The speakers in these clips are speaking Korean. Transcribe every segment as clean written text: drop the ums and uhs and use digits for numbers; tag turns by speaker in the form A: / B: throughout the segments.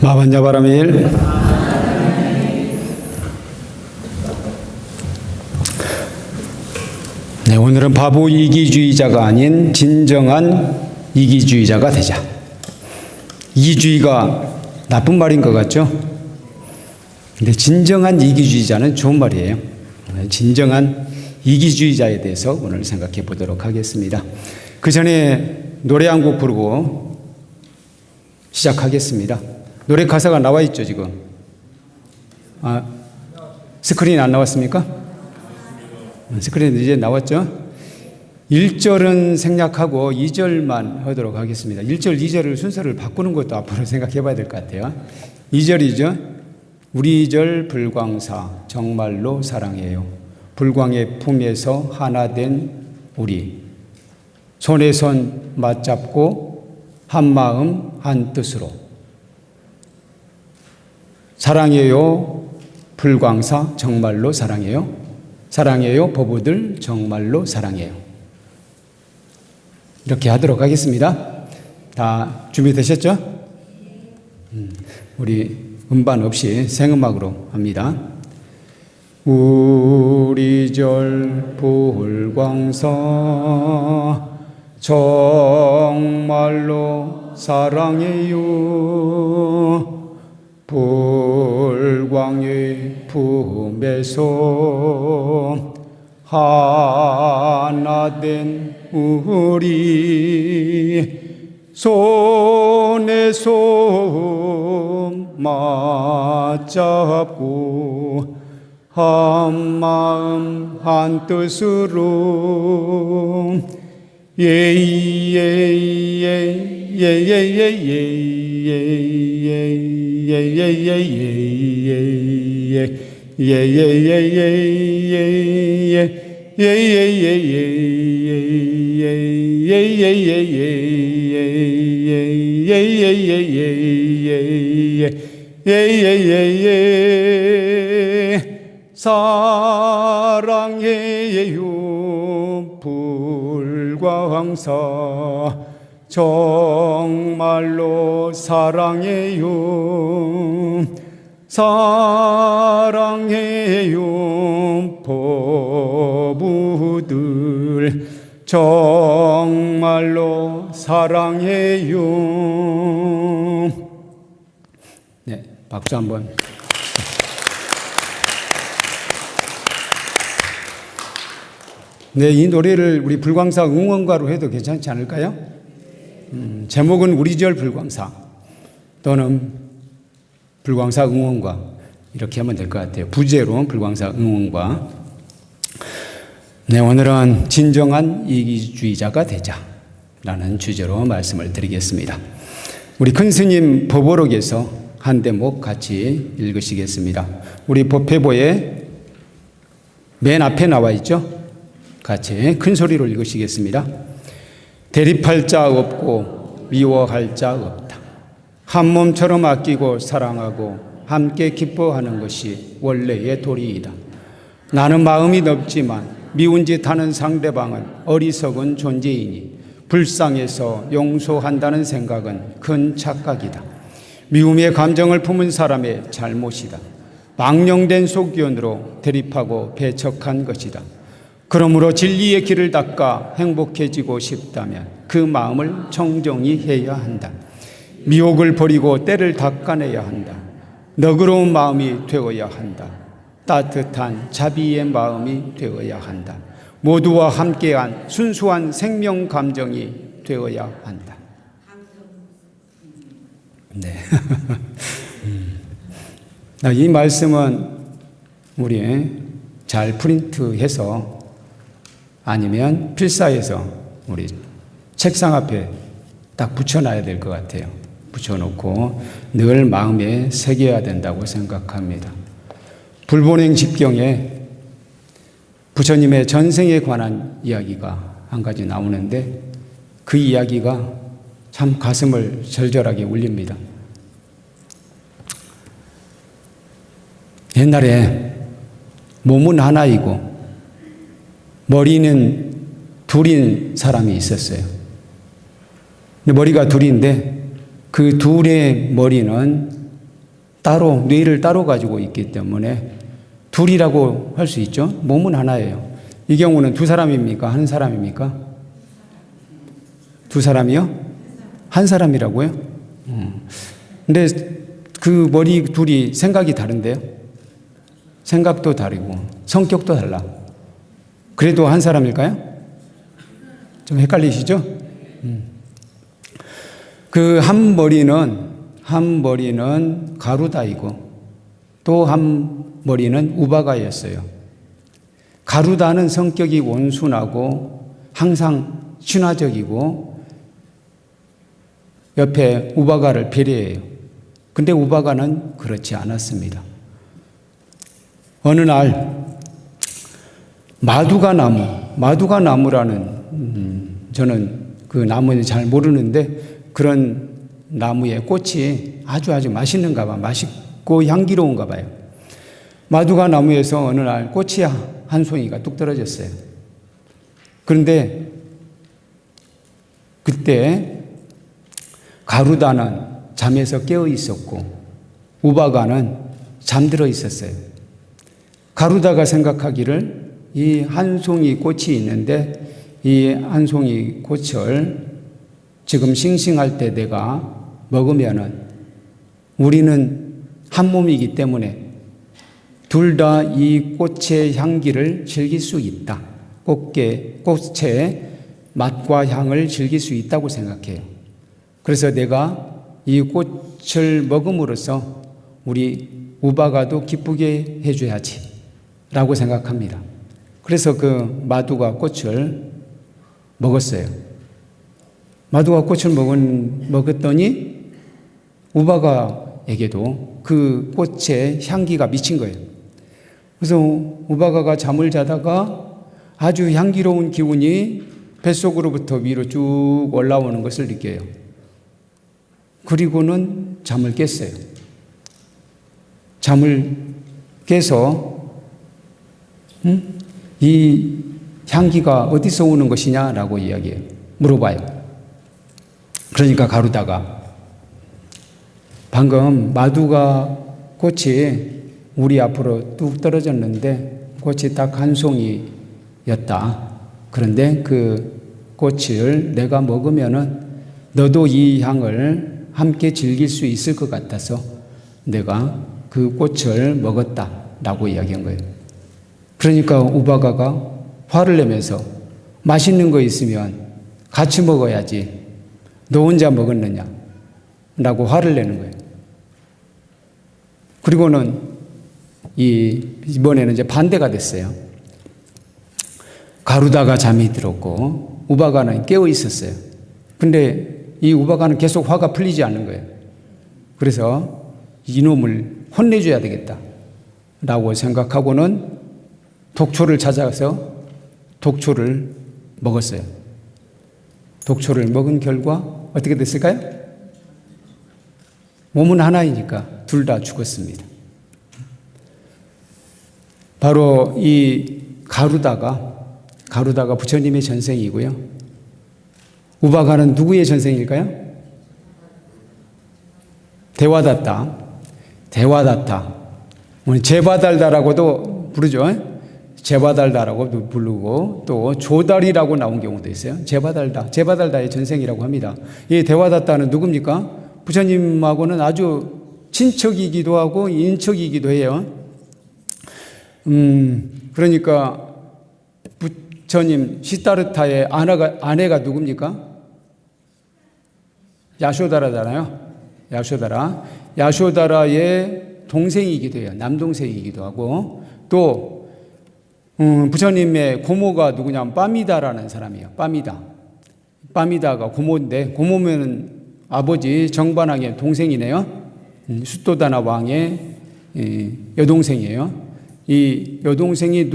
A: 마반야바라밀. 네, 오늘은 바보 이기주의자가 아닌 진정한 이기주의자가 되자. 이기주의가 나쁜 말인 것 같죠? 근데 진정한 이기주의자는 좋은 말이에요. 진정한 이기주의자에 대해서 오늘 생각해 보도록 하겠습니다. 그 전에 노래 한 곡 부르고 시작하겠습니다. 노래 가사가 나와 있죠, 지금? 스크린 안 나왔습니까? 스크린 이제 나왔죠? 1절은 생략하고 2절만 하도록 하겠습니다. 1절, 2절을 순서를 바꾸는 것도 앞으로 생각해 봐야 될 것 같아요. 2절이죠. 우리 절 불광사 정말로 사랑해요. 불광의 품에서 하나 된 우리. 손에 손 맞잡고 한 마음 한 뜻으로. 사랑해요. 불광사 정말로 사랑해요. 사랑해요. 보부들 정말로 사랑해요. 이렇게 하도록 하겠습니다. 다 준비되셨죠? 우리 음반 없이 생음악으로 합니다. 우리 절 불광사 정말로 사랑해요. 불광의 품에서 하나 된 우리. 손에 손 맞잡고 한 마음 한 뜻으로. 사랑해요. 불광사 정말로 사랑해요. 사랑해요. 보부들 정말로 사랑해요. 네, 박수 한번. 네, 이 노래를 우리 불광사 응원가로 해도 괜찮지 않을까요? 제목은 우리 절 불광사 또는 불광사 응원가 이렇게 하면 될 것 같아요. 부제로 불광사 응원가. 네, 오늘은 진정한 이기주의자가 되자라는 주제로 말씀을 드리겠습니다. 우리 큰 스님 법오록에서 한 대목 같이 읽으시겠습니다. 우리 법회보에 맨 앞에 나와 있죠? 같이 큰 소리로 읽으시겠습니다. 대립할 자 없고 미워할 자 없다. 한 몸처럼 아끼고 사랑하고 함께 기뻐하는 것이 원래의 도리이다. 나는 마음이 넓지만 미운 짓 하는 상대방은 어리석은 존재이니 불쌍해서 용서한다는 생각은 큰 착각이다. 미움의 감정을 품은 사람의 잘못이다. 망령된 속견으로 대립하고 배척한 것이다. 그러므로 진리의 길을 닦아 행복해지고 싶다면 그 마음을 청정히 해야 한다. 미혹을 버리고 때를 닦아내야 한다. 너그러운 마음이 되어야 한다. 따뜻한 자비의 마음이 되어야 한다. 모두와 함께한 순수한 생명 감정이 되어야 한다. 네. 이 말씀은 우리 잘 프린트해서 아니면 필사해서 우리 책상 앞에 딱 붙여놔야 될 것 같아요. 붙여놓고 늘 마음에 새겨야 된다고 생각합니다. 불본행 집경에 부처님의 전생에 관한 이야기가 한 가지 나오는데 그 이야기가 참 가슴을 절절하게 울립니다. 옛날에 몸은 하나이고 머리는 둘인 사람이 있었어요. 근데 머리가 둘인데 그 둘의 머리는 따로, 뇌를 따로 가지고 있기 때문에 둘이라고 할 수 있죠. 몸은 하나예요. 이 경우는 두 사람입니까? 한 사람입니까? 두 사람이요? 한 사람이라고요? 근데 그 머리 둘이 생각이 다른데요? 생각도 다르고 성격도 달라. 그래도 한 사람일까요? 좀 헷갈리시죠? 그 한 머리는 가루다이고 또 한 머리는 우바가였어요. 가루다는 성격이 온순하고 항상 친화적이고 옆에 우바가를 배려해요. 근데 우바가는 그렇지 않았습니다. 어느 날 마두가 나무라는 저는 그 나무는 잘 모르는데 그런 나무의 꽃이 아주 맛있는가 봐. 맛있고 향기로운가 봐요. 마두가 나무에서 어느 날 꽃이 한 송이가 뚝 떨어졌어요. 그런데 그때 가루다는 잠에서 깨어 있었고 우바가는 잠들어 있었어요. 가루다가 생각하기를 이 한 송이 꽃이 있는데 이 한 송이 꽃을 지금 싱싱할 때 내가 먹으면은 우리는 한 몸이기 때문에 둘 다 이 꽃의 향기를 즐길 수 있다. 꽃의 맛과 향을 즐길 수 있다고 생각해요. 그래서 내가 이 꽃을 먹음으로써 우리 우바가도 기쁘게 해줘야지 라고 생각합니다. 그래서 그 마두가 꽃을 먹었어요. 마두가 꽃을 먹었더니 우바가에게도 그 꽃의 향기가 미친 거예요. 그래서 우바가가 잠을 자다가 아주 향기로운 기운이 뱃속으로부터 위로 쭉 올라오는 것을 느껴요. 그리고는 잠을 깼어요. 잠을 깨서 이 향기가 어디서 오는 것이냐라고 물어봐요. 그러니까 가루다가 방금 마두가 꽃이 우리 앞으로 뚝 떨어졌는데 꽃이 딱 한 송이였다. 그런데 그 꽃을 내가 먹으면은 너도 이 향을 함께 즐길 수 있을 것 같아서 내가 그 꽃을 먹었다라고 이야기한 거예요. 그러니까 우바가가 화를 내면서 맛있는 거 있으면 같이 먹어야지 너 혼자 먹었느냐 라고 화를 내는 거예요. 그리고는 이번에는 이제 반대가 됐어요. 가루다가 잠이 들었고 우바가는 깨어 있었어요. 근데 이 우바가는 계속 화가 풀리지 않는 거예요. 그래서 이놈을 혼내줘야 되겠다 라고 생각하고는 독초를 찾아가서 독초를 먹었어요. 독초를 먹은 결과 어떻게 됐을까요? 몸은 하나이니까 둘 다 죽었습니다. 바로 이 가루다가 부처님의 전생이고요. 우바가는 누구의 전생일까요? 대와다타. 오늘 제바달다라고도 부르죠. 제바달다라고 부르고 또 조달이라고 나온 경우도 있어요. 제바달다의 전생이라고 합니다. 이 대와다타는 누굽니까? 부처님하고는 아주 친척이기도 하고 인척이기도 해요. 그러니까 부처님 시타르타의 아내가 누굽니까? 야쇼다라잖아요. 야쇼다라의 동생이기도 해요. 남동생이기도 하고 또 부처님의 고모가 누구냐면 빠미다라는 사람이에요. 빠미다가 고모인데 고모면 아버지 정반왕의 동생이네요. 수토다나 왕의 여동생이에요. 이 여동생이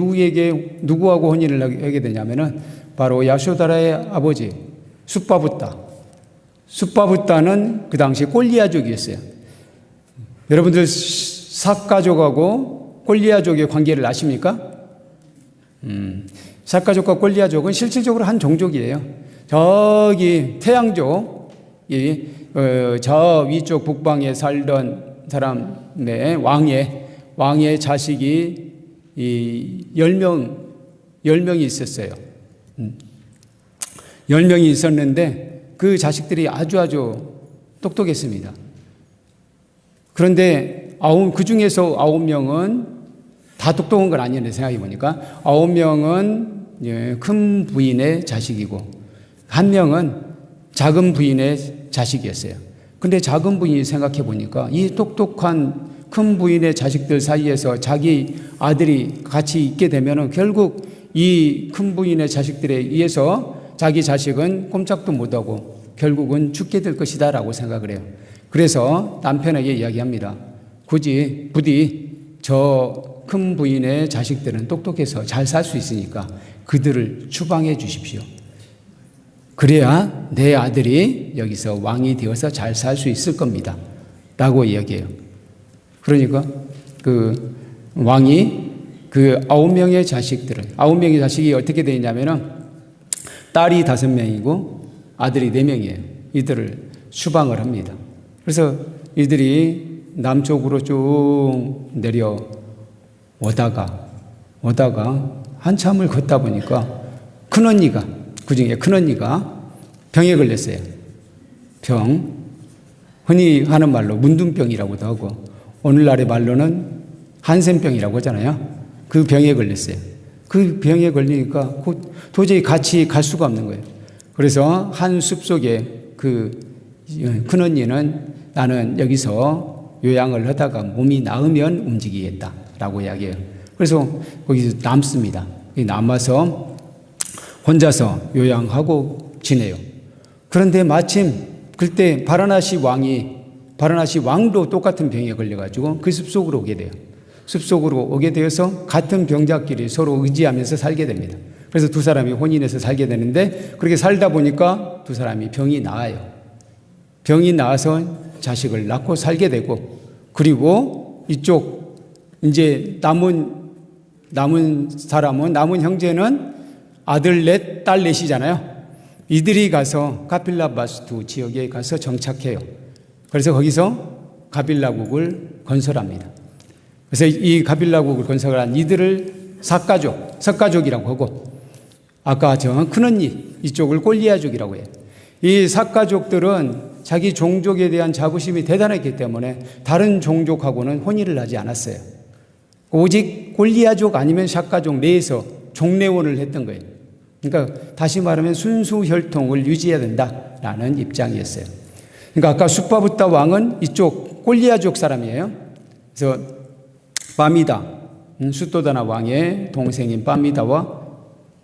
A: 누구하고 혼인을 하게 되냐면은 바로 야쇼다라의 아버지 숫바붓다는 그 당시 꼴리아족이었어요. 여러분들 삭가족하고 꼴리아족의 관계를 아십니까? 삭가족과 꼴리아족은 실질적으로 한 종족이에요. 저기 태양족, 저 위쪽 북방에 살던 사람의 왕의 자식이 이 10명이 있었어요. 10명이 있었는데 그 자식들이 아주 똑똑했습니다. 그런데 그 중에서 9명은 다 똑똑한 건 아니었는데 생각해 보니까 9명은 큰 부인의 자식이고 1명은 작은 부인의 자식이었어요. 근데 작은 부인이 생각해 보니까 이 똑똑한 큰 부인의 자식들 사이에서 자기 아들이 같이 있게 되면은 결국 이 큰 부인의 자식들에 의해서 자기 자식은 꼼짝도 못하고 결국은 죽게 될 것이다라고 생각을 해요. 그래서 남편에게 이야기합니다. 부디 저 큰 부인의 자식들은 똑똑해서 잘 살 수 있으니까 그들을 추방해 주십시오. 그래야 내 아들이 여기서 왕이 되어서 잘 살 수 있을 겁니다. 라고 이야기해요. 그러니까 그 왕이 그 9명의 자식이 어떻게 되냐면은 딸이 5명이고 아들이 4명이에요. 이들을 추방을 합니다. 그래서 이들이 남쪽으로 쭉 내려오다가 한참을 걷다 보니까 그중에 큰언니가 병에 걸렸어요. 흔히 하는 말로 문둥병이라고도 하고 오늘날의 말로는 한센병이라고 하잖아요. 그 병에 걸렸어요. 그 병에 걸리니까 도저히 같이 갈 수가 없는 거예요. 그래서 한 숲속에 그 큰언니는 나는 여기서 요양을 하다가 몸이 나으면 움직이겠다라고 이야기해요. 그래서 거기서 남습니다. 남아서 혼자서 요양하고 지내요. 그런데 마침 그때 바라나시 왕도 똑같은 병에 걸려가지고 그 숲속으로 오게 돼요. 숲속으로 오게 되어서 같은 병자끼리 서로 의지하면서 살게 됩니다. 그래서 두 사람이 혼인해서 살게 되는데 그렇게 살다 보니까 두 사람이 병이 나아요. 병이 나아서 자식을 낳고 살게 되고 그리고 이쪽 이제 남은 형제는 아들 넷, 딸 넷이잖아요. 이들이 가서 가빌라바스투 지역에 가서 정착해요. 그래서 거기서 가빌라국을 건설합니다. 그래서 이 가빌라국을 건설한 이들을 석가족이라고 하고 아까 저 큰언니 이쪽을 꼴리아족이라고 해요. 이 석가족들은 자기 종족에 대한 자부심이 대단했기 때문에 다른 종족하고는 혼인을 하지 않았어요. 오직 꼴리아족 아니면 석가족 내에서 종례원을 했던 거예요. 그러니까 다시 말하면 순수 혈통을 유지해야 된다라는 입장이었어요. 그러니까 아까 숫바부타 왕은 이쪽 꼴리아족 사람이에요. 그래서 바미다, 숫도다나 왕의 동생인 바미다와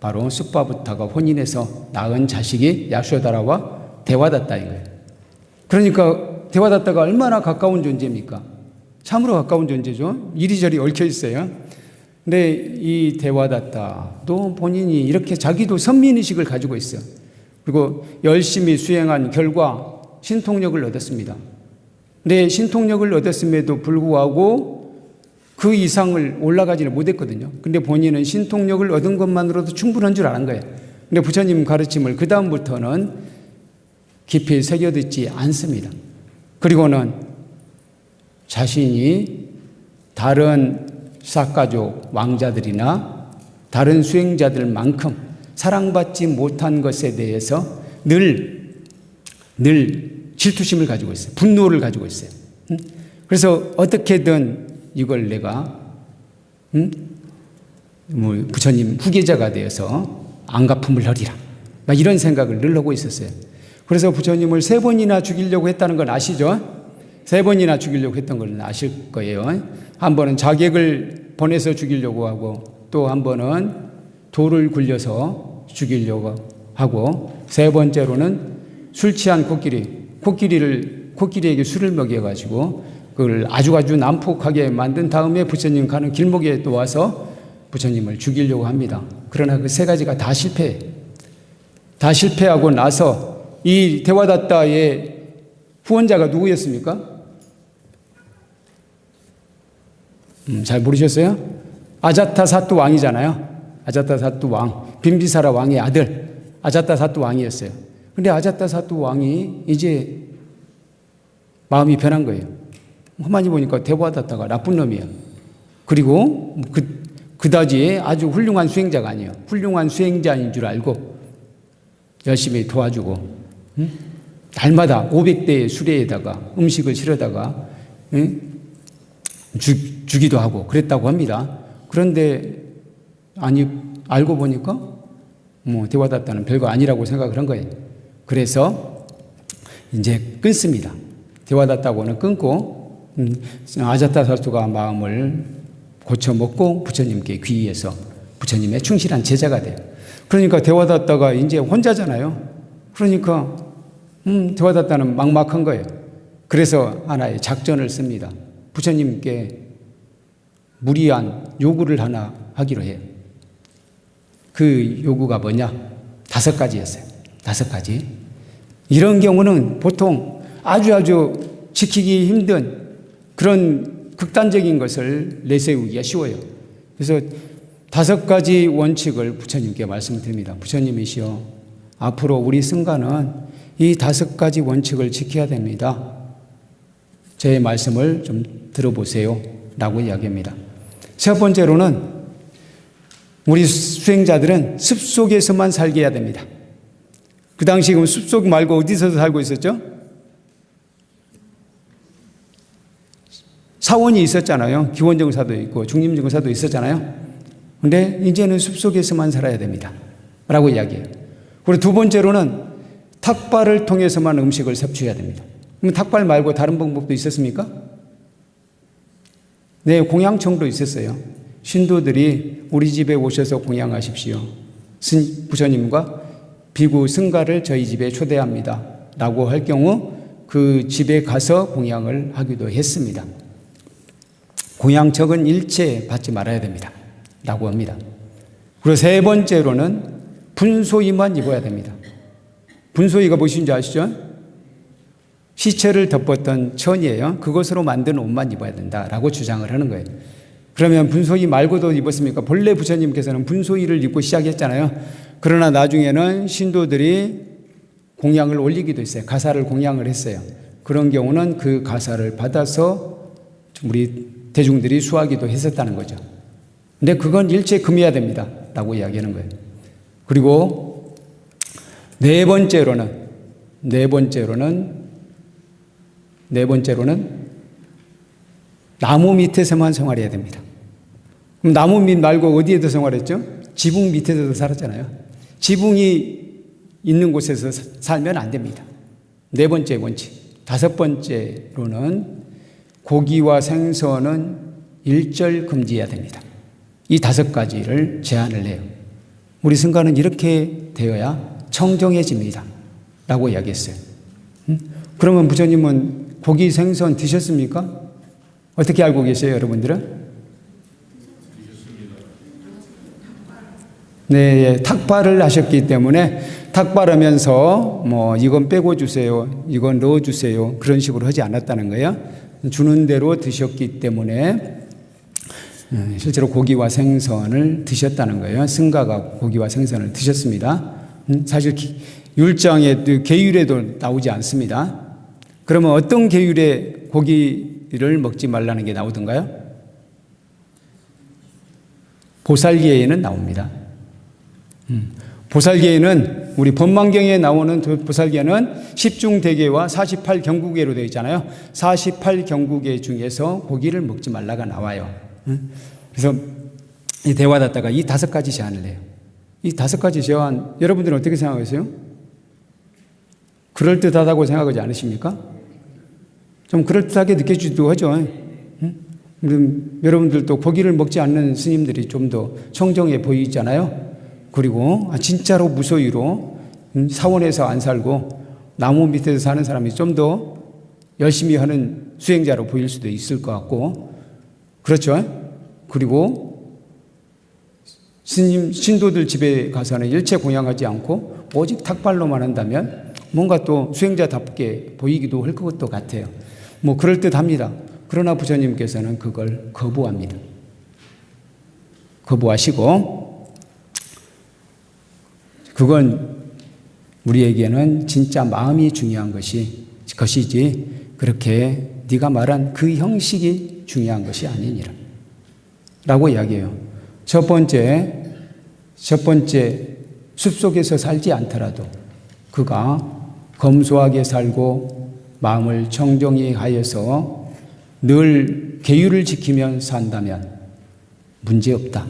A: 바로 숫바부타가 혼인해서 낳은 자식이 야쇼다라와 데와다타인 거예요. 그러니까 데와다타가 얼마나 가까운 존재입니까? 참으로 가까운 존재죠. 이리저리 얽혀 있어요. 근데 이 데와다타도 본인이 이렇게 자기도 선민의식을 가지고 있어요. 그리고 열심히 수행한 결과 신통력을 얻었습니다. 근데 신통력을 얻었음에도 불구하고 그 이상을 올라가지는 못했거든요. 근데 본인은 신통력을 얻은 것만으로도 충분한 줄 아는 거예요. 근데 부처님 가르침을 그 다음부터는 깊이 새겨듣지 않습니다. 그리고는 자신이 다른 삭가족 왕자들이나 다른 수행자들만큼 사랑받지 못한 것에 대해서 늘 질투심을 가지고 있어요. 분노를 가지고 있어요. 그래서 어떻게든 이걸 내가 부처님 후계자가 되어서 안갚음을 하리라 막 이런 생각을 늘 하고 있었어요. 그래서 부처님을 3번이나 죽이려고 했다는 건 아시죠? 3번이나 죽이려고 했던 건 아실 거예요. 한 번은 자객을 보내서 죽이려고 하고 또 한 번은 돌을 굴려서 죽이려고 하고 3번째로는 술 취한 코끼리에게 술을 먹여가지고 그걸 아주 난폭하게 만든 다음에 부처님 가는 길목에 또 와서 부처님을 죽이려고 합니다. 그러나 그 3가지가 다 실패하고 나서 이 데와다타의 후원자가 누구였습니까? 잘 모르셨어요? 아자타사투 왕이잖아요. 아자타사투 왕, 빈비사라 왕의 아들 아자타사투 왕이었어요. 근데 아자타사투 왕이 이제 마음이 변한 거예요. 가만히 보니까 대우받았다가 나쁜 놈이야. 그리고 그다지 아주 훌륭한 수행자가 아니에요. 훌륭한 수행자인 줄 알고 열심히 도와주고, 응? 날마다 500대의 수레에다가 음식을 실어다가, 응? 주기도 하고 그랬다고 합니다. 그런데 알고 보니까 대우받았다는 별거 아니라고 생각을 한 거예요. 그래서 이제 끊습니다. 대우받았다고는 끊고 아자타사투가 마음을 고쳐먹고 부처님께 귀의해서 부처님의 충실한 제자가 돼요. 그러니까 대우받았다가 이제 혼자잖아요. 그러니까 대우받았다는 막막한 거예요. 그래서 하나의 작전을 씁니다. 부처님께 무리한 요구를 하나 하기로 해요. 그 요구가 뭐냐? 5가지였어요. 5가지. 이런 경우는 보통 아주 지키기 힘든 그런 극단적인 것을 내세우기가 쉬워요. 그래서 5가지 원칙을 부처님께 말씀드립니다. 부처님이시여, 앞으로 우리 승가는 이 5가지 원칙을 지켜야 됩니다. 제 말씀을 좀 들어보세요 라고 이야기합니다. 첫 번째로는 우리 수행자들은 숲속에서만 살게 해야 됩니다. 그 당시 그럼 숲속 말고 어디서 살고 있었죠? 사원이 있었잖아요. 기원정사도 있고 중림정사도 있었잖아요. 근데 이제는 숲속에서만 살아야 됩니다 라고 이야기해요. 그리고 두 번째로는 탁발을 통해서만 음식을 섭취해야 됩니다. 그럼 탁발 말고 다른 방법도 있었습니까? 네, 공양청도 있었어요. 신도들이 우리 집에 오셔서 공양하십시오. 부처님과 비구 승가를 저희 집에 초대합니다 라고 할 경우 그 집에 가서 공양을 하기도 했습니다. 공양청은 일체 받지 말아야 됩니다 라고 합니다. 그리고 세 번째로는 분소衣만 입어야 됩니다. 분소衣가 무엇인지 아시죠? 시체를 덮었던 천이에요. 그것으로 만든 옷만 입어야 된다라고 주장을 하는 거예요. 그러면 분소衣말고도 입었습니까? 본래 부처님께서는 분소衣를 입고 시작했잖아요. 그러나 나중에는 신도들이 공양을 올리기도 했어요. 가사를 공양을 했어요. 그런 경우는 그 가사를 받아서 우리 대중들이 수하기도 했었다는 거죠. 근데 그건 일체 금해야 됩니다 라고 이야기하는 거예요. 그리고 네 번째로는 나무 밑에서만 생활해야 됩니다. 그럼 나무 밑 말고 어디에도 생활했죠? 지붕 밑에서도 살았잖아요. 지붕이 있는 곳에서 살면 안 됩니다. 네 번째 원칙. 다섯 번째로는 고기와 생선은 일절 금지해야 됩니다. 이 5가지를 제안을 해요. 우리 승가는 이렇게 되어야 청정해집니다 라고 이야기했어요. 그러면 부처님은 고기, 생선 드셨습니까? 어떻게 알고 계세요, 여러분들은? 네, 탁발을 하셨기 때문에 탁발하면서 이건 빼고 주세요, 이건 넣어 주세요 그런 식으로 하지 않았다는 거예요. 주는 대로 드셨기 때문에 실제로 고기와 생선을 드셨다는 거예요. 승가가 고기와 생선을 드셨습니다. 사실 율장에 계율에도 나오지 않습니다. 그러면 어떤 계율에 고기를 먹지 말라는 게 나오던가요? 보살계에는 나옵니다. 보살계에는 우리 법망경에 나오는 보살계는 10중대계와 48경구계로 되어 있잖아요. 48경구계 중에서 고기를 먹지 말라가 나와요. 그래서 이 대화다다가 이 5가지 제안을 해요. 이 5가지 제안 여러분들은 어떻게 생각하세요? 그럴듯하다고 생각하지 않으십니까? 좀 그럴듯하게 느껴지기도 하죠. 여러분들도 고기를 먹지 않는 스님들이 좀 더 청정해 보이잖아요. 그리고 진짜로 무소유로 사원에서 안 살고 나무 밑에서 사는 사람이 좀 더 열심히 하는 수행자로 보일 수도 있을 것 같고, 그렇죠? 그리고 신도들 집에 가서는 일체 공양하지 않고 오직 탁발로만 한다면 뭔가 또 수행자답게 보이기도 할 것도 같아요. 그럴듯합니다. 그러나 부처님께서는 그걸 거부합니다. 거부하시고, 그건 우리에게는 진짜 마음이 중요한 것이지 그렇게 네가 말한 그 형식이 중요한 것이 아니니라 라고 이야기해요. 첫 번째 숲속에서 살지 않더라도 그가 검소하게 살고 마음을 청정히 하여서 늘 계율을 지키며 산다면 문제없다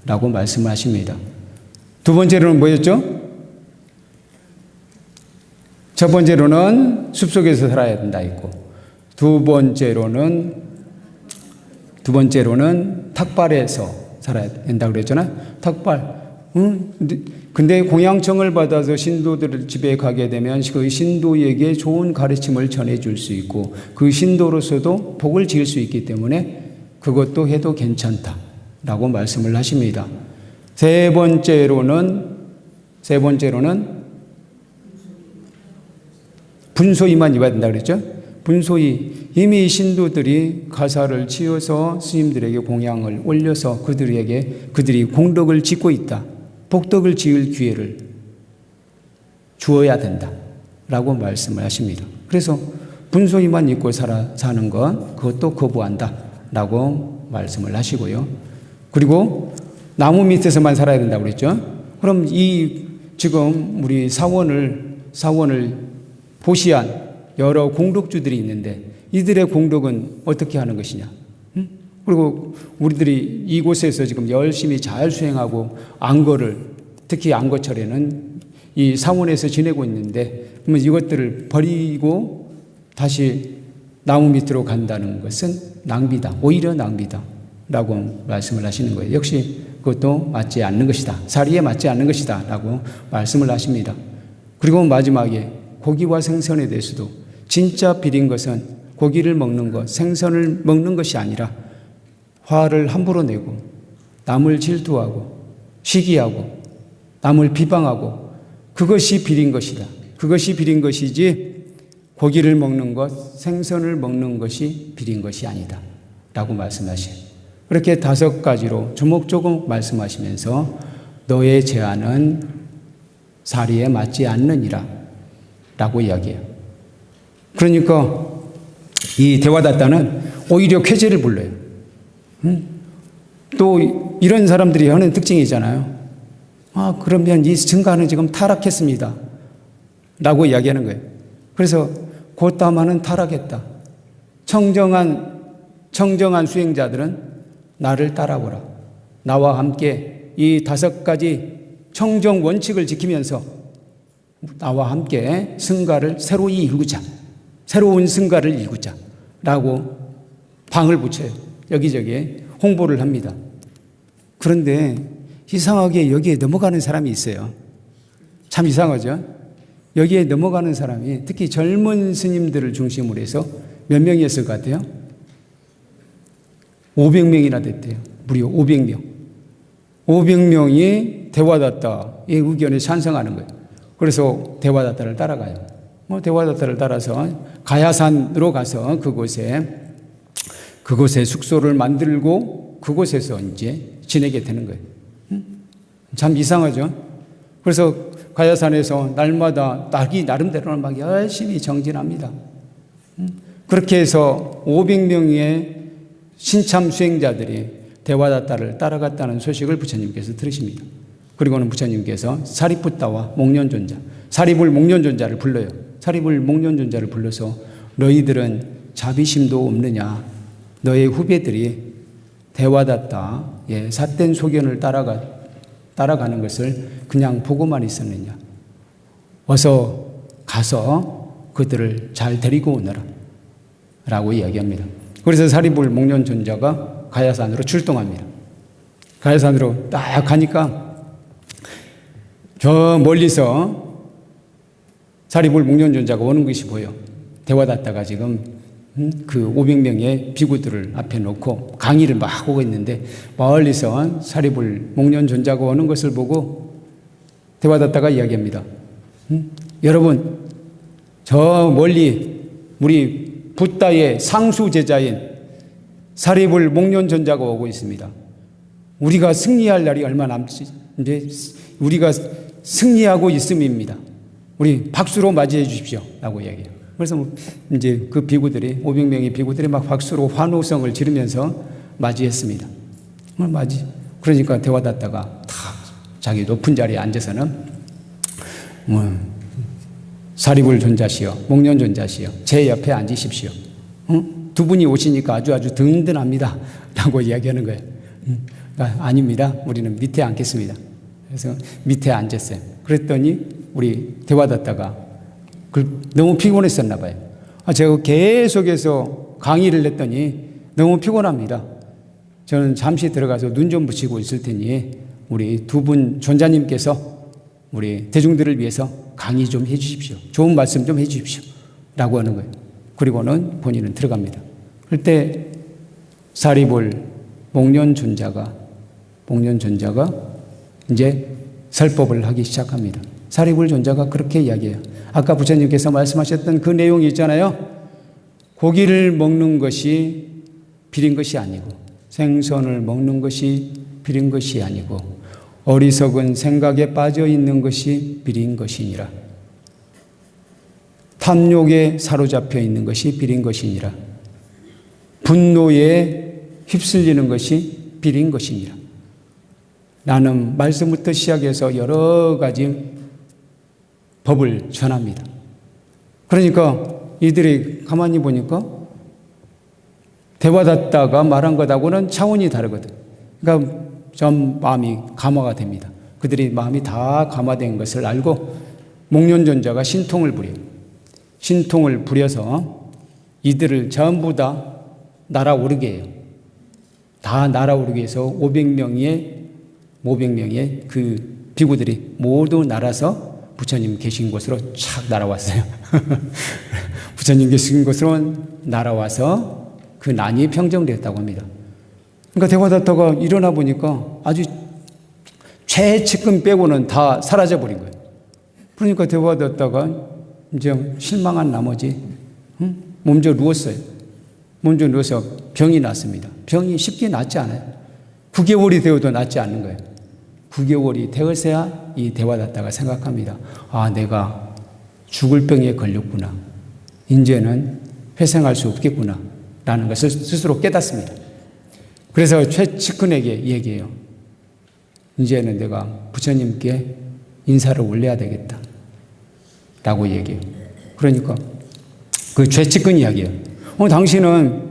A: 라고 말씀을 하십니다. 두 번째로는 뭐였죠? 첫 번째로는 숲속에서 살아야 된다 했고, 두 번째로는 탁발에서 살아야 된다고 그랬잖아요. 탁발. 근데 공양청을 받아서 신도들 집에 가게 되면 그 신도에게 좋은 가르침을 전해줄 수 있고 그 신도로서도 복을 지을 수 있기 때문에 그것도 해도 괜찮다라고 말씀을 하십니다. 세 번째로는 분소이만 입어야 된다 그랬죠? 분소이. 이미 신도들이 가사를 치어서 스님들에게 공양을 올려서 그들이 공덕을 짓고 있다. 복덕을 지을 기회를 주어야 된다 라고 말씀을 하십니다. 그래서 분소이만 입고 사는 것 그것도 거부한다 라고 말씀을 하시고요. 그리고 나무 밑에서만 살아야 된다고 그랬죠. 그럼 지금 우리 사원을 보시한 여러 공덕주들이 있는데 이들의 공덕은 어떻게 하는 것이냐? 그리고 우리들이 이곳에서 지금 열심히 잘 수행하고 안거를, 특히 안거철에는 이 사원에서 지내고 있는데, 그러면 이것들을 버리고 다시 나무 밑으로 간다는 것은 낭비다. 오히려 낭비다. 라고 말씀을 하시는 거예요. 역시 그것도 맞지 않는 것이다. 사리에 맞지 않는 것이다. 라고 말씀을 하십니다. 그리고 마지막에 고기와 생선에 대해서도 진짜 비린 것은 고기를 먹는 것, 생선을 먹는 것이 아니라 화를 함부로 내고 남을 질투하고 시기하고 남을 비방하고 그것이 비린 것이다. 그것이 비린 것이지 고기를 먹는 것, 생선을 먹는 것이 비린 것이 아니다. 라고 말씀하셔요. 그렇게 5가지로 조목조목 말씀하시면서 너의 제안은 사리에 맞지 않느니라 라고 이야기해요. 그러니까 이 대화다따는 오히려 쾌재를 불러요. 또 이런 사람들이 하는 특징이 있잖아요. 그러면 이 증가는 지금 타락했습니다 라고 이야기하는 거예요. 그래서 곧다마는 타락했다. 청정한 수행자들은 나를 따라오라. 나와 함께 이 5가지 청정 원칙을 지키면서 나와 함께 승가를 새로이 일구자. 새로운 승가를 일구자 라고 방을 붙여요. 여기저기에 홍보를 합니다. 그런데 이상하게 여기에 넘어가는 사람이 있어요. 참 이상하죠? 여기에 넘어가는 사람이 특히 젊은 스님들을 중심으로 해서 몇 명이었을 것 같아요? 500명이나 됐대요. 무려 500명. 500명이 대화다tta의 의견에 찬성하는 거예요. 그래서 대화다tta를 따라가요. 대화다tta를 따라서 가야산으로 가서 그곳에 숙소를 만들고 그곳에서 이제 지내게 되는 거예요. 참 이상하죠? 그래서 가야산에서 날마다 자기 나름대로는 막 열심히 정진합니다. 그렇게 해서 500명의 신참 수행자들이 대화다tta를 따라갔다는 소식을 부처님께서 들으십니다. 그리고는 부처님께서 사리푸tta와 목련존자, 사리불 목련존자를 불러요. 사리불 목련존자를 불러서 너희들은 자비심도 없느냐? 너의 후배들이 대화다tta의 삿된 소견을 따라가는 것을 그냥 보고만 있었느냐? 어서 가서 그들을 잘 데리고 오너라 라고 이야기합니다. 그래서 사리불 목련존자가 가야산으로 출동합니다. 가야산으로 딱 가니까 저 멀리서 사리불 목련존자가 오는 것이 보여. 대화다tta가 지금 그 500명의 비구들을 앞에 놓고 강의를 막 하고 있는데 멀리서 사리불 목련존자가 오는 것을 보고 대화다tta가 이야기합니다. 여러분, 저 멀리 우리 붓다의 상수 제자인 사리불 목련존자가 오고 있습니다. 우리가 승리할 날이 얼마 남지, 이제 우리가 승리하고 있음입니다. 우리 박수로 맞이해 주십시오. 라고 이야기해요. 그래서 이제 그 비구들이 500명의 비구들이 막 박수로 환호성을 지르면서 맞이했습니다. 그러니까 대화다다가 탁 자기 높은 자리에 앉아서는 사리불 존자시여, 목련 존자시여, 제 옆에 앉으십시오. 두 분이 오시니까 아주 든든합니다. 라고 이야기하는 거예요. 아닙니다. 우리는 밑에 앉겠습니다. 그래서 밑에 앉았어요. 그랬더니 우리 대화다다가 너무 피곤했었나 봐요. 제가 계속해서 강의를 했더니 너무 피곤합니다. 저는 잠시 들어가서 눈 좀 붙이고 있을 테니 우리 두 분 존자님께서 우리 대중들을 위해서 강의 좀 해 주십시오. 좋은 말씀 좀 해 주십시오. 라고 하는 거예요. 그리고는 본인은 들어갑니다. 그때 사리불 목련 존자가 이제 설법을 하기 시작합니다. 사리불 존자가 그렇게 이야기해요. 아까 부처님께서 말씀하셨던 그 내용이 있잖아요. 고기를 먹는 것이 비린 것이 아니고 생선을 먹는 것이 비린 것이 아니고 어리석은 생각에 빠져 있는 것이 비린 것이니라. 탐욕에 사로잡혀 있는 것이 비린 것이니라. 분노에 휩쓸리는 것이 비린 것이니라. 나는 말씀부터 시작해서 여러 가지 법을 전합니다. 그러니까 이들이 가만히 보니까 대화다다가 말한 것하고는 차원이 다르거든. 그러니까 좀 마음이 감화가 됩니다. 그들이 마음이 다 감화된 것을 알고 목련존자가 신통을 부려요. 신통을 부려서 이들을 전부 다 날아오르게 해요. 다 날아오르게 해서 500명의 그 비구들이 모두 날아서 부처님 계신 곳으로 착 날아왔어요. 부처님 계신 곳으로 날아와서 그 난이 평정되었다고 합니다. 그러니까 대화다다가 일어나 보니까 아주 최측근 빼고는 다 사라져버린 거예요. 그러니까 대화다다가 이제 실망한 나머지 몸져 누웠어요. 몸져 누워서 병이 났습니다. 병이 쉽게 낫지 않아요. 9개월이 되어도 낫지 않는 거예요. 9개월이 되어서야 이 대화다다가 생각합니다. 내가 죽을 병에 걸렸구나. 이제는 회생할 수 없겠구나. 라는 것을 스스로 깨닫습니다. 그래서 최측근에게 얘기해요. 이제는 내가 부처님께 인사를 올려야 되겠다. 라고 얘기해요. 그러니까 그 최측근 이야기예요. 당신은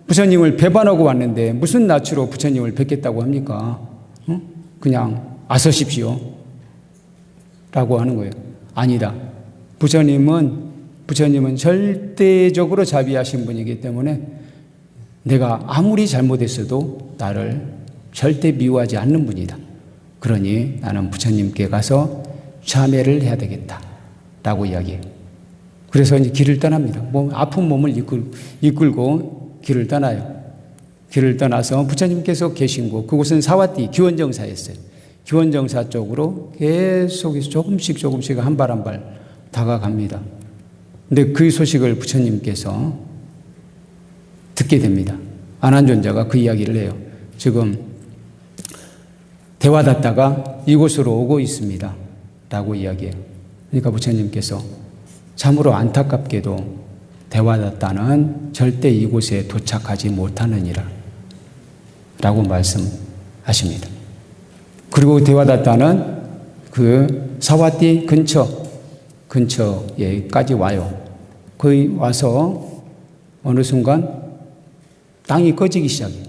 A: 부처님을 배반하고 왔는데 무슨 낯으로 부처님을 뵙겠다고 합니까? 그냥 아서십시오. 라고 하는 거예요. 아니다. 부처님은 절대적으로 자비하신 분이기 때문에 내가 아무리 잘못했어도 나를 절대 미워하지 않는 분이다. 그러니 나는 부처님께 가서 참회를 해야 되겠다. 라고 이야기해요. 그래서 이제 길을 떠납니다. 아픈 몸을 이끌고 길을 떠나요. 길을 떠나서 부처님께서 계신 곳, 그곳은 사와띠 기원정사였어요. 기원정사 쪽으로 계속해서 조금씩 한 발 한 발 다가갑니다. 근데 그 소식을 부처님께서 듣게 됩니다. 아난존자가 그 이야기를 해요. 지금 대화다다가 이곳으로 오고 있습니다. 라고 이야기해요. 그러니까 부처님께서 참으로 안타깝게도 대화다다는 절대 이곳에 도착하지 못하느니라. 라고 말씀하십니다. 그리고 대화다다는 그 사와띠 근처에까지 와요. 거기 와서 어느 순간 땅이 꺼지기 시작해요.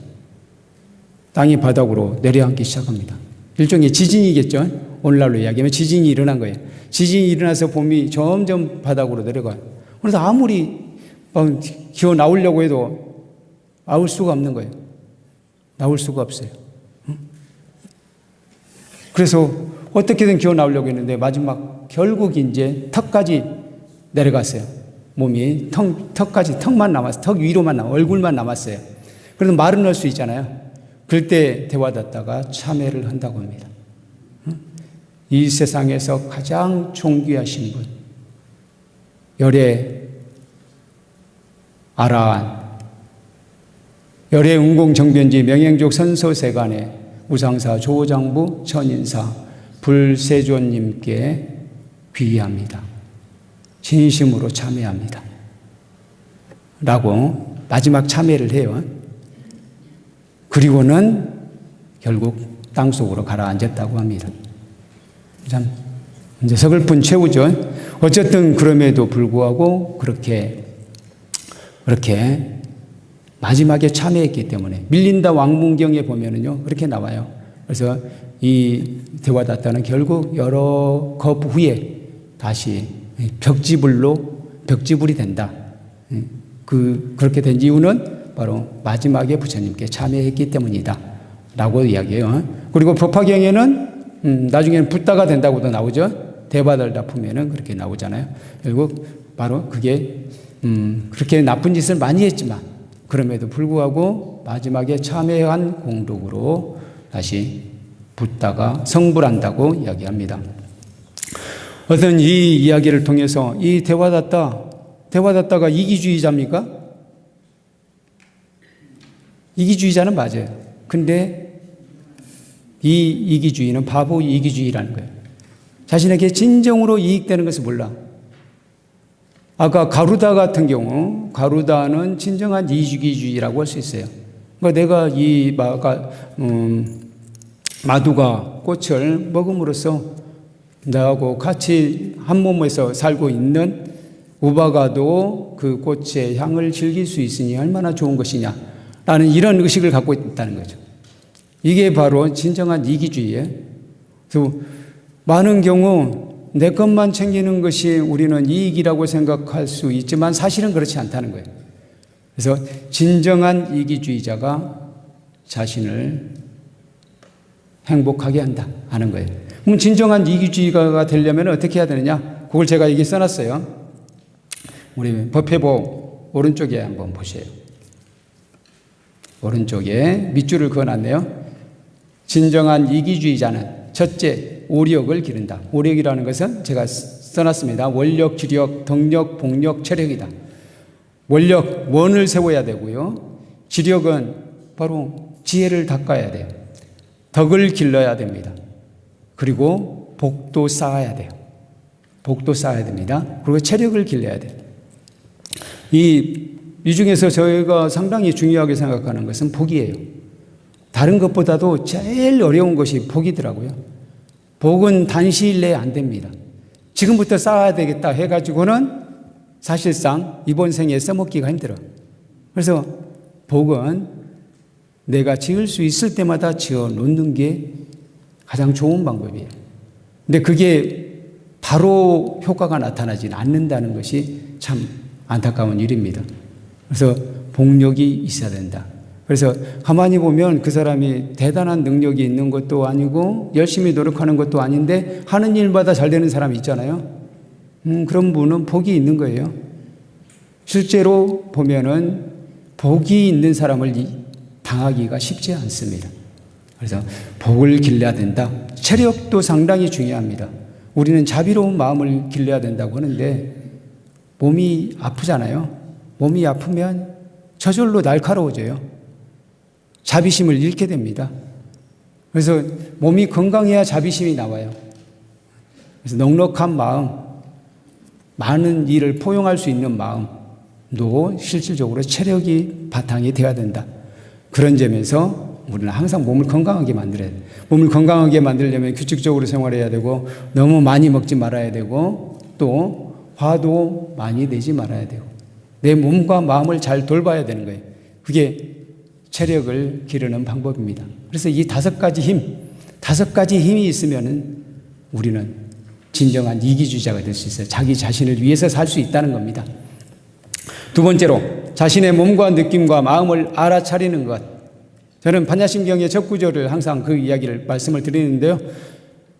A: 땅이 바닥으로 내려앉기 시작합니다. 일종의 지진이겠죠. 오늘날로 이야기하면 지진이 일어난 거예요. 지진이 일어나서 봄이 점점 바닥으로 내려가요. 그래서 아무리 기어 나오려고 해도 나올 수가 없는 거예요. 나올 수가 없어요. 그래서 어떻게든 기어 나오려고 했는데 마지막 결국 이제 턱까지 내려갔어요. 몸이 턱만 남았어요. 턱 위로만 얼굴만 남았어요. 그래도 말은 할 수 있잖아요. 그때 대화다다가 참회를 한다고 합니다. 이 세상에서 가장 존귀하신 분, 열애 아라한, 열애 운공정변지 명행족 선서세간의 우상사 조장부 천인사 불세존님께 귀의합니다. 진심으로 참회합니다. 라고 마지막 참회를 해요. 그리고는 결국 땅속으로 가라앉았다고 합니다. 참 이제 서글픈 최후죠. 어쨌든 그럼에도 불구하고 그렇게 마지막에 참회했기 때문에 밀린다 왕문경에 보면은요 그렇게 나와요. 그래서 이 데와다타는 결국 여러 겁 후에 다시 벽지불이 된다. 그렇게 된 이유는 바로 마지막에 부처님께 참회했기 때문이다 라고 이야기해요. 그리고 법화경에는 나중에는 붓다가 된다고도 나오죠. 대바달다 품에는 그렇게 나오잖아요. 결국 바로 그게 그렇게 나쁜 짓을 많이 했지만 그럼에도 불구하고 마지막에 참회한 공덕으로 다시 붓다가 성불한다고 이야기합니다. 어떤 이 이야기를 통해서 이 데와다타가 이기주의자입니까? 이기주의자는 맞아요. 근데 이 이기주의는 바보 이기주의라는 거예요. 자신에게 진정으로 이익되는 것을 몰라. 아까 가루다 같은 경우, 가루다는 진정한 이기주의라고 할 수 있어요. 그러니까 내가 이 마두가 꽃을 먹음으로써 나하고 같이 한 몸에서 살고 있는 우바가도 그 꽃의 향을 즐길 수 있으니 얼마나 좋은 것이냐라는 이런 의식을 갖고 있다는 거죠. 이게 바로 진정한 이기주의예요. 그래서 많은 경우 내 것만 챙기는 것이 우리는 이익이라고 생각할 수 있지만 사실은 그렇지 않다는 거예요. 그래서 진정한 이기주의자가 자신을 행복하게 한다 하는 거예요. 그럼 진정한 이기주의자가 되려면 어떻게 해야 되느냐? 그걸 제가 여기 써놨어요. 우리 법회보 오른쪽에 한번 보세요. 오른쪽에 밑줄을 그어놨네요. 진정한 이기주의자는 첫째, 오력을 기른다. 오력이라는 것은 제가 써놨습니다. 원력, 기력, 덕력, 복력, 체력이다. 원력, 원을 세워야 되고요. 지력은 바로 지혜를 닦아야 돼요. 덕을 길러야 됩니다. 그리고 복도 쌓아야 돼요. 복도 쌓아야 됩니다. 그리고 체력을 길러야 돼요. 이 중에서 저희가 상당히 중요하게 생각하는 것은 복이에요. 다른 것보다도 제일 어려운 것이 복이더라고요. 복은 단시일 내에 안 됩니다. 지금부터 쌓아야 되겠다 해가지고는 사실상 이번 생에 써먹기가 힘들어. 그래서 복은 내가 지을 수 있을 때마다 지어 놓는 게 가장 좋은 방법이에요. 근데 그게 바로 효과가 나타나지 않는다는 것이 참 안타까운 일입니다. 그래서 복력이 있어야 된다. 그래서 가만히 보면 그 사람이 대단한 능력이 있는 것도 아니고 열심히 노력하는 것도 아닌데 하는 일마다 잘 되는 사람이 있잖아요. 그런 분은 복이 있는 거예요. 실제로 보면은 복이 있는 사람을 당하기가 쉽지 않습니다. 그래서 복을 길러야 된다. 체력도 상당히 중요합니다. 우리는 자비로운 마음을 길러야 된다고 하는데 몸이 아프잖아요. 몸이 아프면 저절로 날카로워져요. 자비심을 잃게 됩니다. 그래서 몸이 건강해야 자비심이 나와요. 그래서 넉넉한 마음, 많은 일을 포용할 수 있는 마음도 실질적으로 체력이 바탕이 되어야 된다. 그런 점에서 우리는 항상 몸을 건강하게 만들어야 돼요. 몸을 건강하게 만들려면 규칙적으로 생활해야 되고 너무 많이 먹지 말아야 되고 또 화도 많이 내지 말아야 되고 내 몸과 마음을 잘 돌봐야 되는 거예요. 그게 체력을 기르는 방법입니다. 그래서 이 5가지 힘이 있으면은 우리는 진정한 이기주의자가 될 수 있어요. 자기 자신을 위해서 살 수 있다는 겁니다. 두 번째로 자신의 몸과 느낌과 마음을 알아차리는 것. 저는 반야심경의 첫 구절을 항상 그 이야기를 말씀을 드리는데요.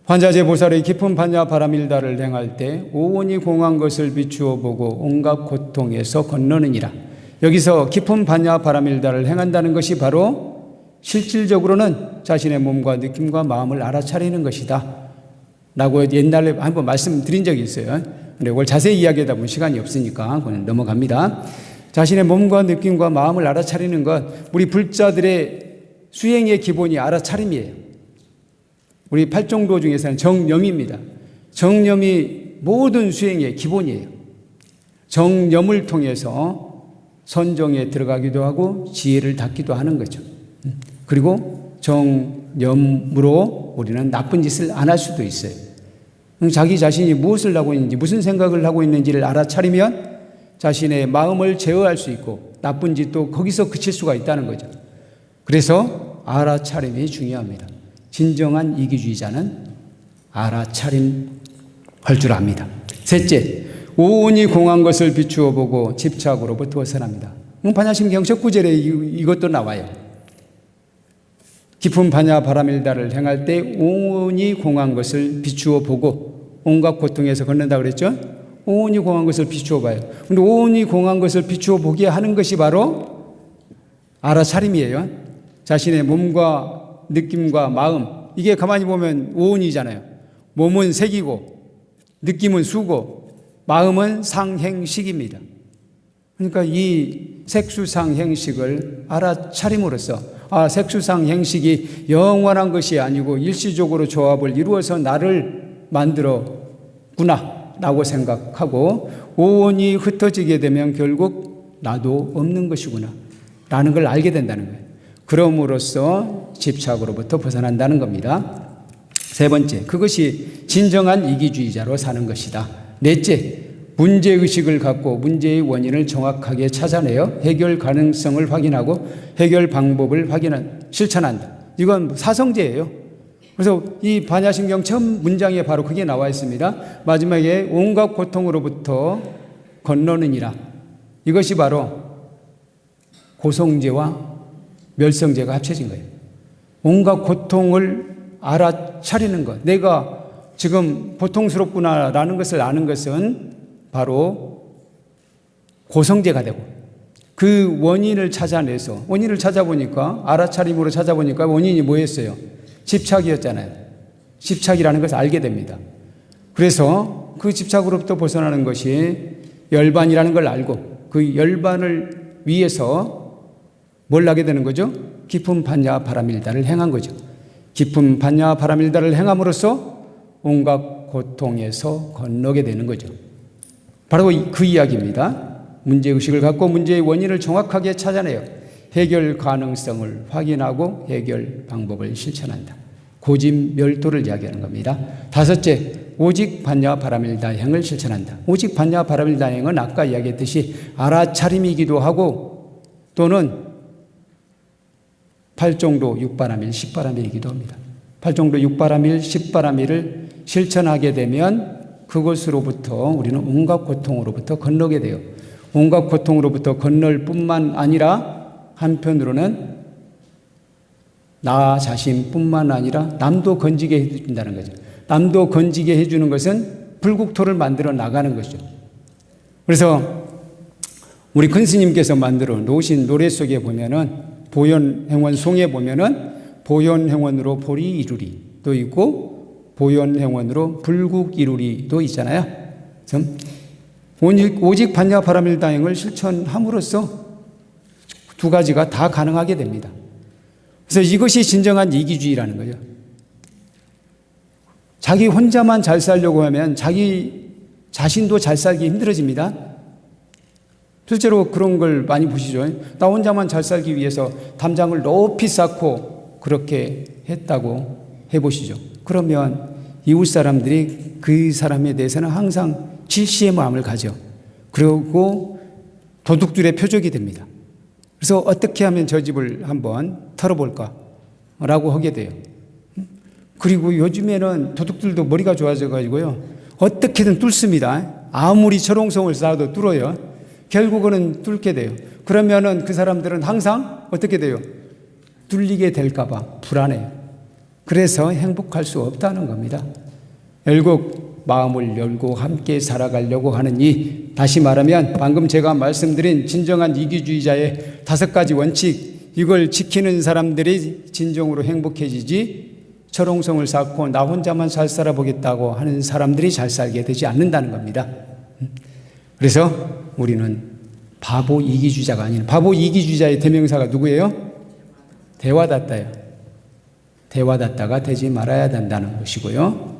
A: 환자제 보살의 깊은 반야 바라밀다를 행할 때 오온이 공한 것을 비추어 보고 온갖 고통에서 건너느니라. 여기서 깊은 반야 바라밀다를 행한다는 것이 바로 실질적으로는 자신의 몸과 느낌과 마음을 알아차리는 것이다 라고 옛날에 한번 말씀드린 적이 있어요. 근데 이걸 자세히 이야기하다 보면 시간이 없으니까 그냥 넘어갑니다. 자신의 몸과 느낌과 마음을 알아차리는 것, 우리 불자들의 수행의 기본이 알아차림이에요. 우리 팔정도 중에서는 정념입니다. 정념이 모든 수행의 기본이에요. 정념을 통해서 선정에 들어가기도 하고 지혜를 닫기도 하는 거죠. 그리고 정념으로 우리는 나쁜 짓을 안 할 수도 있어요. 자기 자신이 무엇을 하고 있는지, 무슨 생각을 하고 있는지를 알아차리면 자신의 마음을 제어할 수 있고 나쁜 짓도 거기서 그칠 수가 있다는 거죠. 그래서 알아차림이 중요합니다. 진정한 이기주의자는 알아차림 할 줄 압니다. 셋째, 오온이 공한 것을 비추어 보고 집착으로부터 벗어납니다. 반야심 경책 9절에 이것도 나와요. 깊은 반야 바람일다를 행할 때 오온이 공한 것을 비추어 보고 온갖 고통에서 건넌다 그랬죠? 오온이 공한 것을 비추어 봐요. 근데 오온이 공한 것을 비추어 보게 하는 것이 바로 알아차림이에요. 자신의 몸과 느낌과 마음, 이게 가만히 보면 오온이잖아요. 몸은 색이고 느낌은 수고 마음은 상행식입니다. 그러니까 이 색수상행식을 알아차림으로써 색수상행식이 영원한 것이 아니고 일시적으로 조합을 이루어서 나를 만들었구나 라고 생각하고 오온이 흩어지게 되면 결국 나도 없는 것이구나 라는 걸 알게 된다는 거예요. 그럼으로써 집착으로부터 벗어난다는 겁니다. 세 번째, 그것이 진정한 이기주의자로 사는 것이다. 넷째, 문제의식을 갖고 문제의 원인을 정확하게 찾아내어 해결 가능성을 확인하고 해결 방법을 실천한다. 이건 사성제예요. 그래서 이 반야심경 처음 문장에 바로 그게 나와 있습니다. 마지막에 온갖 고통으로부터 건너느니라. 이것이 바로 고성제와 멸성제가 합쳐진 거예요. 온갖 고통을 알아차리는 것, 내가 지금 고통스럽구나라는 것을 아는 것은 바로 고성제가 되고 그 원인을 찾아내서 원인을 찾아보니까 알아차림으로 찾아보니까 원인이 뭐였어요? 집착이었잖아요. 집착이라는 것을 알게 됩니다. 그래서 그 집착으로부터 벗어나는 것이 열반이라는 걸 알고 그 열반을 위해서 뭘 하게 되는 거죠? 깊은 반야 바람일다를 행한 거죠. 깊은 반야 바람일다를 행함으로써 온갖 고통에서 건너게 되는 거죠. 바로 그 이야기입니다. 문제의식을 갖고 문제의 원인을 정확하게 찾아내어 해결 가능성을 확인하고 해결 방법을 실천한다. 고집멸도를 이야기하는 겁니다. 다섯째, 오직 반야 바람일다행을 실천한다. 오직 반야 바람일다행은 아까 이야기했듯이 알아차림이기도 하고 또는 8종도 6바람일 10바람일이기도 합니다. 8종도 6바람일 10바람일을 실천하게 되면 그것으로부터 우리는 온갖 고통으로부터 건너게 돼요. 온갖 고통으로부터 건널 뿐만 아니라 한편으로는 나 자신뿐만 아니라 남도 건지게 해준다는 거죠. 남도 건지게 해주는 것은 불국토를 만들어 나가는 것이죠. 그래서 우리 큰 스님께서 만들어 놓으신 노래 속에 보면은 보현행원 송에 보면은 보현행원으로 보리 이루리 도 있고 보현행원으로 불국 이루리도 있잖아요. 오직 반야 바람일다행을 실천함으로써 두 가지가 다 가능하게 됩니다. 그래서 이것이 진정한 이기주의라는 거죠. 자기 혼자만 잘 살려고 하면 자기 자신도 잘 살기 힘들어집니다. 실제로 그런 걸 많이 보시죠. 나 혼자만 잘 살기 위해서 담장을 높이 쌓고 그렇게 했다고 해보시죠. 그러면 이웃 사람들이 그 사람에 대해서는 항상 질시의 마음을 가져. 그리고 도둑들의 표적이 됩니다. 그래서 어떻게 하면 저 집을 한번 털어볼까? 라고 하게 돼요. 그리고 요즘에는 도둑들도 머리가 좋아져가지고요. 어떻게든 뚫습니다. 아무리 철옹성을 쌓아도 뚫어요. 결국은 뚫게 돼요. 그러면은 그 사람들은 항상 어떻게 돼요? 뚫리게 될까봐 불안해요. 그래서 행복할 수 없다는 겁니다. 결국 마음을 열고 함께 살아가려고 하는 다시 말하면 방금 제가 말씀드린 진정한 이기주의자의 5가지 원칙, 이걸 지키는 사람들이 진정으로 행복해지지 철옹성을 쌓고 나 혼자만 잘 살아보겠다고 하는 사람들이 잘 살게 되지 않는다는 겁니다. 그래서 우리는 바보 이기주의자가 아닌 바보 이기주의자의 대명사가 누구예요? 대화다따예요. 대화다따가 되지 말아야 된다는 것이고요.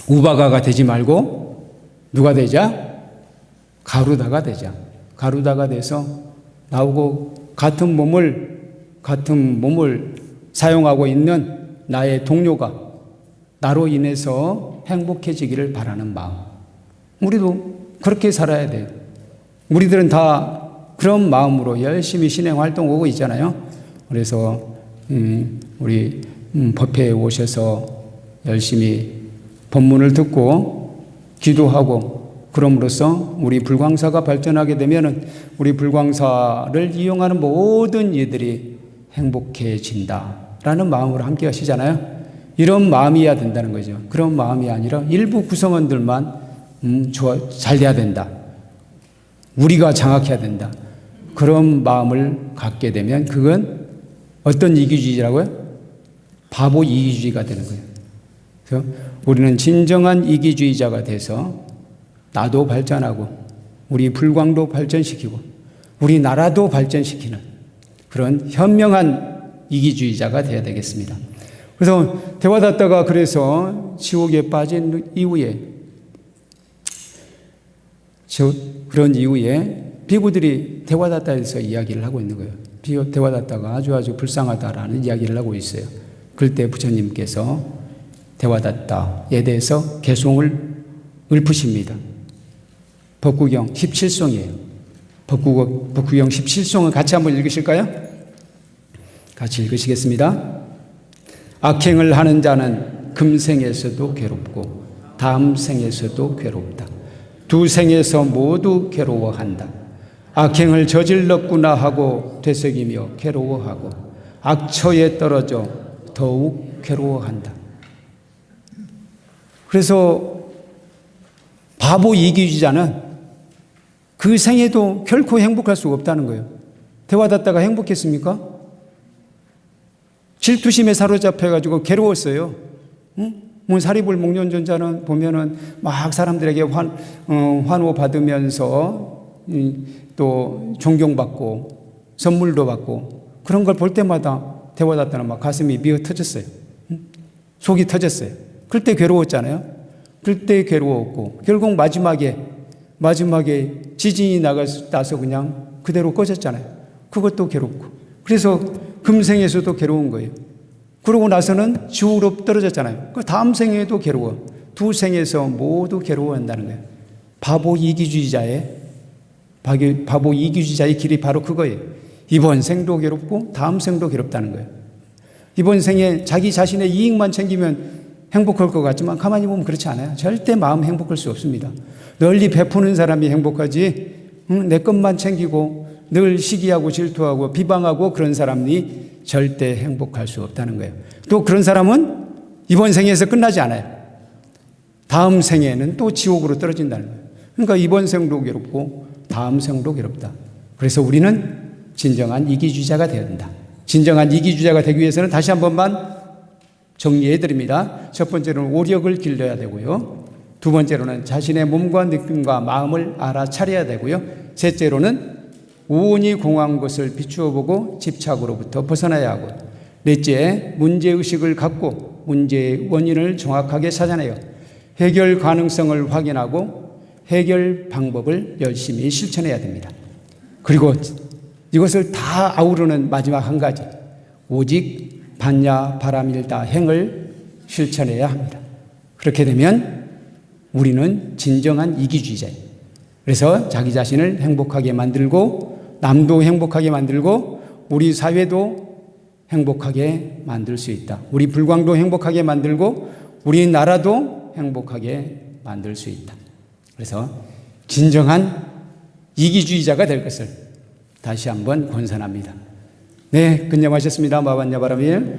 A: 우바가가 되지 말고 누가 되자? 가루다가 되자. 가루다가 돼서 나하고 같은 몸을 사용하고 있는 나의 동료가 나로 인해서 행복해지기를 바라는 마음. 우리도 그렇게 살아야 돼요. 우리들은 다 그런 마음으로 열심히 신앙 활동하고 있잖아요. 그래서 우리 법회에 오셔서 열심히 법문을 듣고 기도하고 그럼으로써 우리 불광사가 발전하게 되면은 우리 불광사를 이용하는 모든 이들이 행복해진다라는 마음으로 함께 하시잖아요. 이런 마음이어야 된다는 거죠. 그런 마음이 아니라 일부 구성원들만 잘 돼야 된다. 우리가 장악해야 된다. 그런 마음을 갖게 되면 그건 어떤 이기주의라고요? 바보 이기주의가 되는 거예요. 그래서 우리는 진정한 이기주의자가 돼서 나도 발전하고 우리 불광도 발전시키고 우리 나라도 발전시키는 그런 현명한 이기주의자가 되어야 되겠습니다. 그래서 데와다타가 그래서 지옥에 빠진 이후에 그런 이후에 비구들이 데와다타에서 이야기를 하고 있는 거예요. 데와다타가 아주 불쌍하다라는 이야기를 하고 있어요. 그때 부처님께서 데와다타에 대해서 개송을 읊으십니다. 법구경 17송이에요. 법구경 17송을 같이 한번 읽으실까요? 같이 읽으시겠습니다. 악행을 하는 자는 금생에서도 괴롭고 다음 생에서도 괴롭다. 두 생에서 모두 괴로워한다. 악행을 저질렀구나 하고 되새기며 괴로워하고 악처에 떨어져 더욱 괴로워한다. 그래서 바보 이기주의자는 그 생에도 결코 행복할 수가 없다는 거예요. 데와다타가 행복했습니까? 질투심에 사로잡혀가지고 괴로웠어요. 사리불 목련존자는 보면은 막 사람들에게 환호 받으면서 또 존경받고 선물도 받고 그런 걸 볼 때마다 데와다타는 막 가슴이 미어 터졌어요. 속이 터졌어요. 그때 괴로웠잖아요. 그때 괴로웠고 결국 마지막에 지진이 나서 그냥 그대로 꺼졌잖아요. 그것도 괴롭고 그래서 금생에서도 괴로운 거예요. 그러고 나서는 지옥으로 떨어졌잖아요. 그 다음 생에도 괴로워. 두 생에서 모두 괴로워한다는 거예요. 바보 이기주의자의 길이 바로 그거예요. 이번 생도 괴롭고 다음 생도 괴롭다는 거예요. 이번 생에 자기 자신의 이익만 챙기면 행복할 것 같지만 가만히 보면 그렇지 않아요. 절대 마음 행복할 수 없습니다. 널리 베푸는 사람이 행복하지 내 것만 챙기고 늘 시기하고 질투하고 비방하고 그런 사람이 절대 행복할 수 없다는 거예요. 또 그런 사람은 이번 생에서 끝나지 않아요. 다음 생에는 또 지옥으로 떨어진다는 거예요. 그러니까 이번 생도 괴롭고 다음 생도 괴롭다. 그래서 우리는 진정한 이기주의자가 되어야 된다. 진정한 이기주의자가 되기 위해서는 다시 한 번만 정리해 드립니다. 첫 번째로는 오력을 길러야 되고요. 두 번째로는 자신의 몸과 느낌과 마음을 알아차려야 되고요. 셋째로는 우온이 공한 것을 비추어 보고 집착으로부터 벗어나야 하고, 넷째, 문제의식을 갖고 문제의 원인을 정확하게 찾아내어 해결 가능성을 확인하고 해결 방법을 열심히 실천해야 됩니다. 그리고 이것을 다 아우르는 마지막 한 가지, 오직 반야 바라밀다 행을 실천해야 합니다. 그렇게 되면 우리는 진정한 이기주의자예요. 그래서 자기 자신을 행복하게 만들고 남도 행복하게 만들고 우리 사회도 행복하게 만들 수 있다. 우리 불광도 행복하게 만들고 우리 나라도 행복하게 만들 수 있다. 그래서 진정한 이기주의자가 될 것을 다시 한번 권선합니다. 네, 근념하셨습니다. 마반야 바라밀.